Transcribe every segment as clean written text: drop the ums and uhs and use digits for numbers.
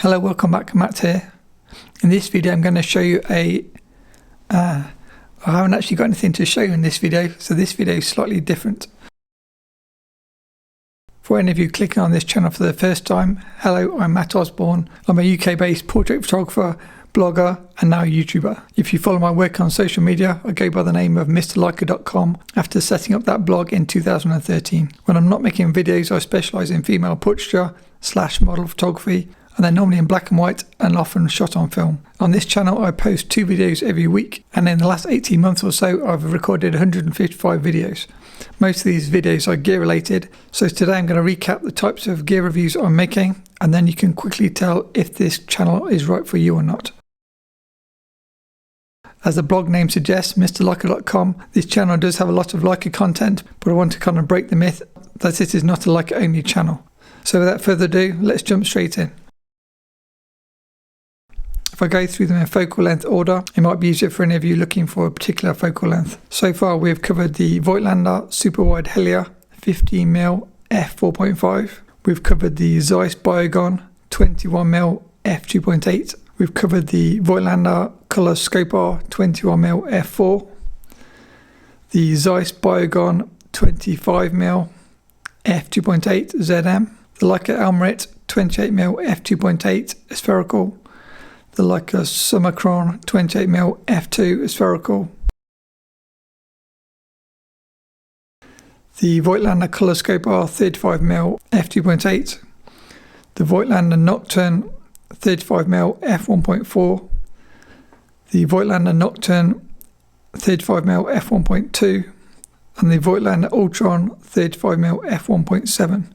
Hello, welcome back, Matt here. In this video I'm going to show you I haven't actually got anything to show you in this video, so this video is slightly different. For any of you clicking on this channel for the first time, hello, I'm Matt Osborne. I'm a UK based portrait photographer, blogger and now a YouTuber. If you follow my work on social media, I go by the name of MrLeica.com after setting up that blog in 2013. When I'm not making videos, I specialise in female portraiture / model photography, and they're normally in black and white and often shot on film. On this channel I post 2 videos every week, and in the last 18 months or so I've recorded 155 videos. Most of these videos are gear related, so today I'm going to recap the types of gear reviews I'm making, and then you can quickly tell if this channel is right for you or not. As the blog name suggests, MrLeica.com, this channel does have a lot of Leica content, but I want to kind of break the myth that this is not a Leica only channel. So without further ado, let's jump straight in. If I go through them in focal length order, it might be easier for any of you looking for a particular focal length. So far we've covered the Voigtlander Super-Wide Heliar 15mm f4.5. We've covered the Zeiss Biogon 21mm f2.8. We've covered the Voigtlander Skopar 21mm f4. The Zeiss Biogon 25mm f2.8 ZM. The Leica Elmarit 28mm f2.8 spherical. The Leica Sumicron 28mm f2 spherical. The Voigtlander Skopar 35mm f2.8. The Voigtlander Nokton 35mm f1.4. The Voigtlander Nokton 35mm f1.2. and the Voigtlander Ultron 35mm f1.7.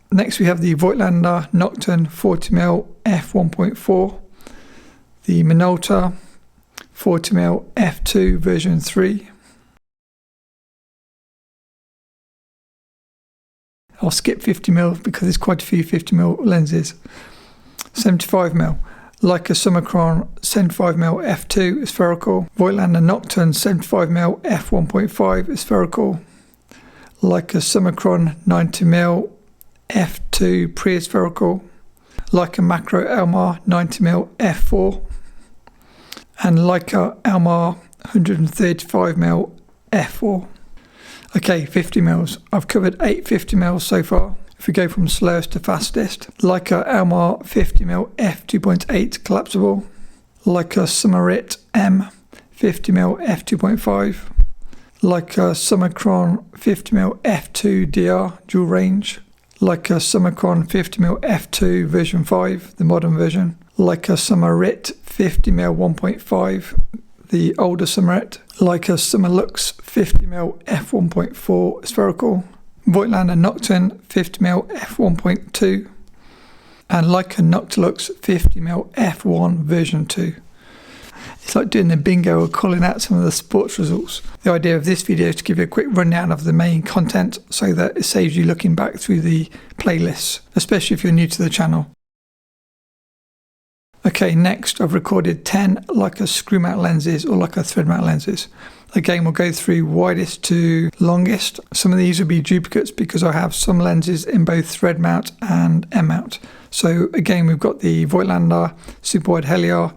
Next we have the Voigtlander Nokton 40mm f1.4. The Minolta 40mm f2 version 3. I'll skip 50mm because there's quite a few 50mm lenses. 75mm Leica Sumicron 75mm f2 spherical. Voigtlander Nokton 75mm f1.5 spherical. Leica Sumicron 90mm f2 pre-spherical. Leica Macro Elmar 90mm f4. and Leica Elmar 135mm f4. Okay, 50mm. I've covered 8 50mm so far. If we go from slowest to fastest, Leica Elmar 50mm f2.8 collapsible. Leica Summarit M 50mm f2.5. Leica Summicron 50mm f2 DR dual range. Leica Sumicron 50mm f2 version 5, the modern version. Leica Summarit 50mm 1.5, the older Summarit. Leica Summilux 50mm f1.4 spherical. Voigtlander Nokton 50mm f1.2. and Leica Noctilux 50mm f1 version 2. It's like doing the bingo or calling out some of the sports results. The idea of this video is to give you a quick rundown of the main content so that it saves you looking back through the playlists, especially if you're new to the channel. Okay, next I've recorded 10 Leica screw mount lenses or Leica thread mount lenses. Again, we'll go through widest to longest. Some of these will be duplicates because I have some lenses in both thread mount and M mount. So again, we've got the Voigtlander Super-Wide Heliar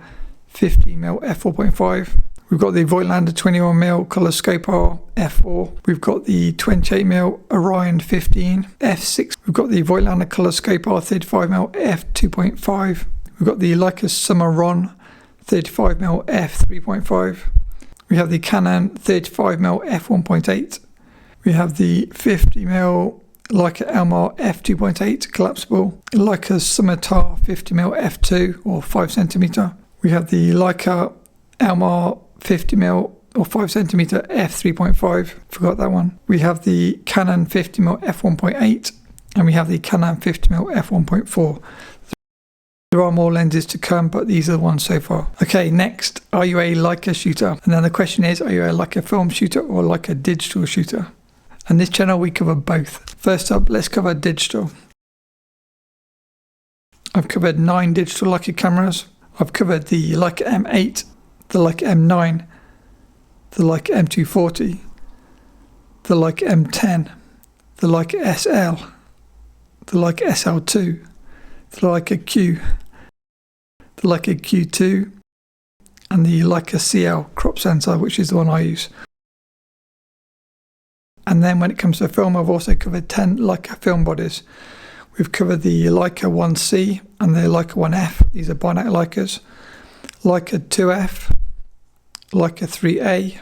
50mm f4.5. We've got the Voigtlander 21mm Skopar f4. We've got the 28mm Orion 15 f6. We've got the Voigtlander Skopar 35mm f2.5. We've got the Leica Summaron 35mm f3.5. We have the Canon 35mm f1.8. We have the 50mm Leica Elmar f2.8 collapsible. Leica Summarit 50mm f2 or 5cm. We have the Leica Elmar 50mm or 5cm f3.5. Forgot that one. We have the Canon 50mm f1.8 and we have the Canon 50mm f1.4. There are more lenses to come, but these are the ones so far. Okay, next, are you a Leica shooter? And then the question is, are you a Leica film shooter or Leica digital shooter? And this channel we cover both. First up, let's cover digital. I've covered 9 digital Leica cameras. I've covered the Leica M8, the Leica M9, the Leica M240, the Leica M10, the Leica SL, the Leica SL2, the Leica Q, Leica Q2, and the Leica CL crop sensor, which is the one I use. And then when it comes to film, I've also covered 10 Leica film bodies. We've covered the Leica 1C and the Leica 1F. These are binocular Leicas. Leica 2F, Leica 3A,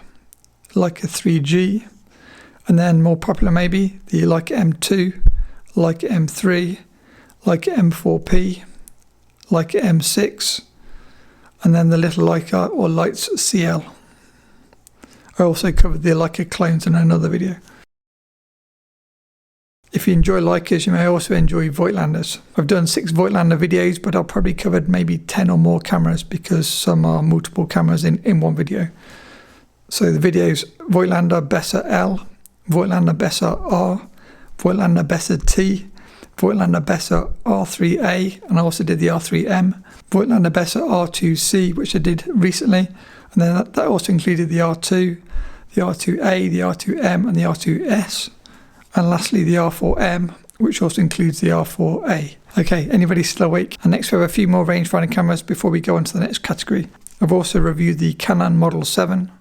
Leica 3G, and then more popular maybe, the Leica M2, Leica M3, Leica M4P, Leica M6, and then the little Leica or Lights CL. I also covered the Leica clones in another video. If you enjoy Leicas, you may also enjoy Voigtlanders. I've done 6 Voigtlander videos, but I've probably covered maybe 10 or more cameras because some are multiple cameras in one video. So the videos: Voigtlander Bessa L, Voigtlander Bessa R, Voigtlander Bessa T, Voigtlander Bessa R3A, and I also did the R3M, Voigtlander Bessa R2C, which I did recently, and then that also included the R2, the R2A, the R2M, and the R2S. And lastly, the R4M, which also includes the R4A. Okay, anybody still awake? And next we have a few more rangefinder cameras before we go on to the next category. I've also reviewed the Canon Model 7,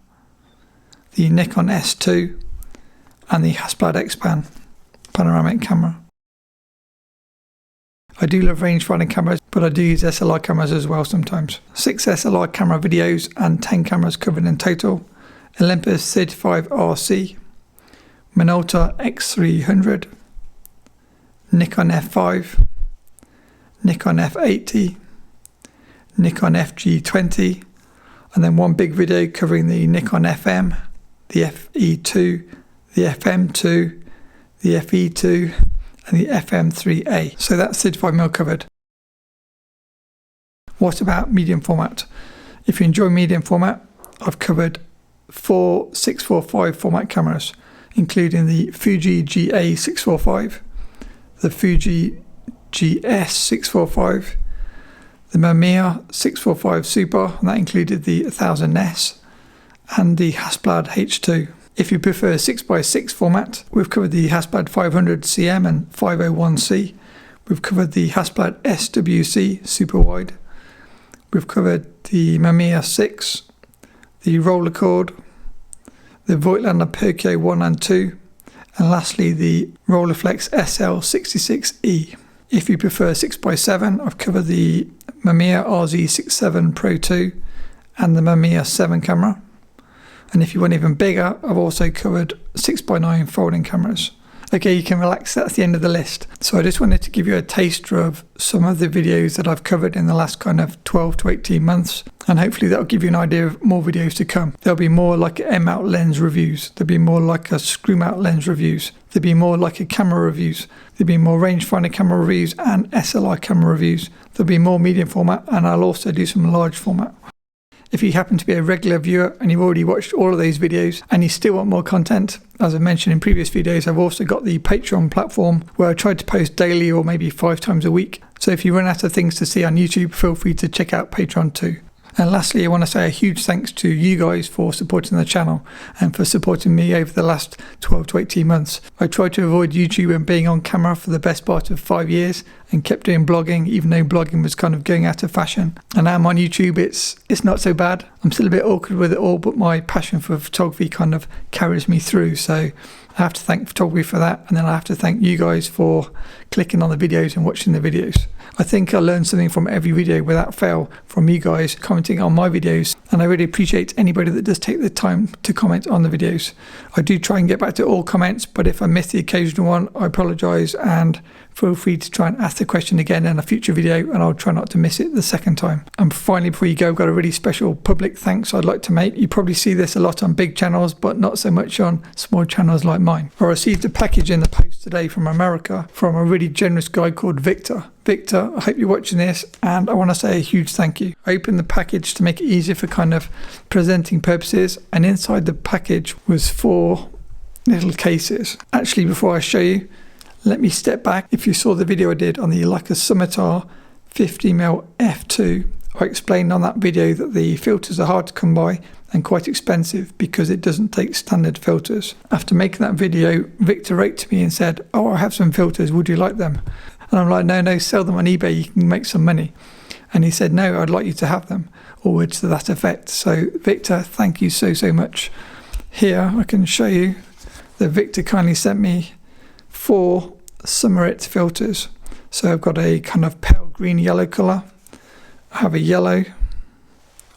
the Nikon S2, and the Hasselblad X-Pan panoramic camera. I do love rangefinder cameras, but I do use SLR cameras as well sometimes. 6 SLR camera videos and 10 cameras covered in total. Olympus 35RC, Minolta X300, Nikon F5, Nikon F80, Nikon FG20, and then one big video covering the Nikon FM, the FE2, the FM2, the FE2, and the FM3A. So that's 35mm covered. What about medium format? If you enjoy medium format, I've covered 4 645 format cameras, including the Fuji GA645, the Fuji GS645, the Mamiya 645 Super, and that included the 1000S, and the Hasselblad H2. If you prefer 6x6 format, we've covered the Hasselblad 500 CM and 501C. We've covered the Hasselblad SWC Super-Wide. We've covered the Mamiya 6, the Rolleicord, the Voigtlander Perkio 1 and 2, and lastly the Rolleiflex SL66E. If you prefer 6x7, I've covered the Mamiya RZ67 Pro 2 and the Mamiya 7 camera. And if you want even bigger, I've also covered 6x9 folding cameras. Okay, you can relax, that's the end of the list. So I just wanted to give you a taster of some of the videos that I've covered in the last kind of 12 to 18 months. And hopefully that'll give you an idea of more videos to come. There'll be more like M-mount lens reviews. There'll be more like a screw-mount lens reviews. There'll be more like a camera reviews. There'll be more rangefinder camera reviews and SLR camera reviews. There'll be more medium format, and I'll also do some large format. If you happen to be a regular viewer and you've already watched all of those videos and you still want more content, as I mentioned in previous videos, I've also got the Patreon platform where I try to post daily or maybe 5 times a week. So if you run out of things to see on YouTube, feel free to check out Patreon too. And lastly, I want to say a huge thanks to you guys for supporting the channel and for supporting me over the last 12 to 18 months. I tried to avoid YouTube and being on camera for the best part of 5 years and kept doing blogging, even though blogging was kind of going out of fashion. And now I'm on YouTube, it's not so bad. I'm still a bit awkward with it all, but my passion for photography kind of carries me through. So I have to thank photography for that, and then I have to thank you guys for clicking on the videos and watching the videos. I think I learned something from every video without fail from you guys commenting on my videos, and I really appreciate anybody that does take the time to comment on the videos. I do try and get back to all comments, but if I miss the occasional one, I apologise, and feel free to try and ask the question again in a future video, and I'll try not to miss it the second time. And finally, before you go, I've got a really special public thanks I'd like to make. You probably see this a lot on big channels, but not so much on small channels like mine. I received a package in the post today from America from a really generous guy called Victor. Victor, I hope you're watching this, and I want to say a huge thank you. I opened the package to make it easier for kind of presenting purposes, and inside the package was 4 little cases. Actually, before I show you, let me step back. If you saw the video I did on the Leica Summarit 50mm f2, I explained on that video that the filters are hard to come by and quite expensive because it doesn't take standard filters. After making that video, Victor wrote to me and said, "Oh, I have some filters, would you like them?" And I'm like, no, sell them on eBay, you can make some money. And he said, no, I'd like you to have them, or words to that effect. So Victor, thank you so much. Here I can show you that Victor kindly sent me 4 Summarit filters. So I've got a kind of pale green yellow colour, I have a yellow,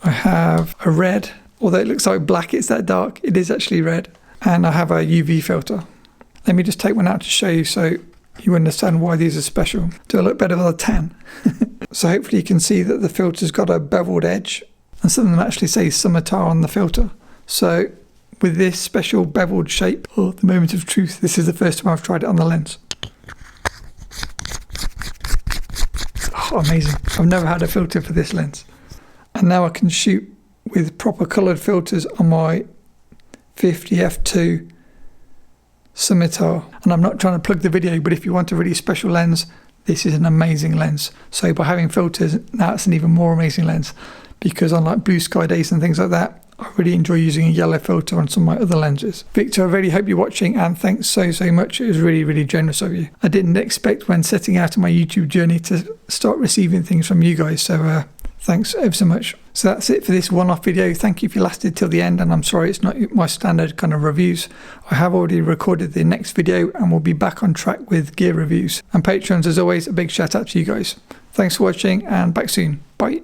I have a red, although it looks like black, it's that dark, it is actually red, and I have a UV filter. Let me just take one out to show you so you understand why these are special. Do I look better with a tan? So hopefully you can see that the filter's got a beveled edge, and some of them actually say Summitar on the filter. So with this special beveled shape, oh, the moment of truth, this is the first time I've tried it on the lens. Oh, amazing. I've never had a filter for this lens. And now I can shoot with proper coloured filters on my 50f2 Summitar. And I'm not trying to plug the video, but if you want a really special lens, this is an amazing lens. So by having filters, now it's an even more amazing lens, because on like blue sky days and things like that, I really enjoy using a yellow filter on some of my other lenses. Victor, I really hope you're watching, and thanks so much. It was really generous of you. I didn't expect when setting out on my YouTube journey to start receiving things from you guys, so thanks ever so much. So that's it for this one-off video. Thank you if you lasted till the end, and I'm sorry it's not my standard kind of reviews. I have already recorded the next video and we'll be back on track with gear reviews. And patrons, as always, a big shout out to you guys. Thanks for watching, and back soon. Bye.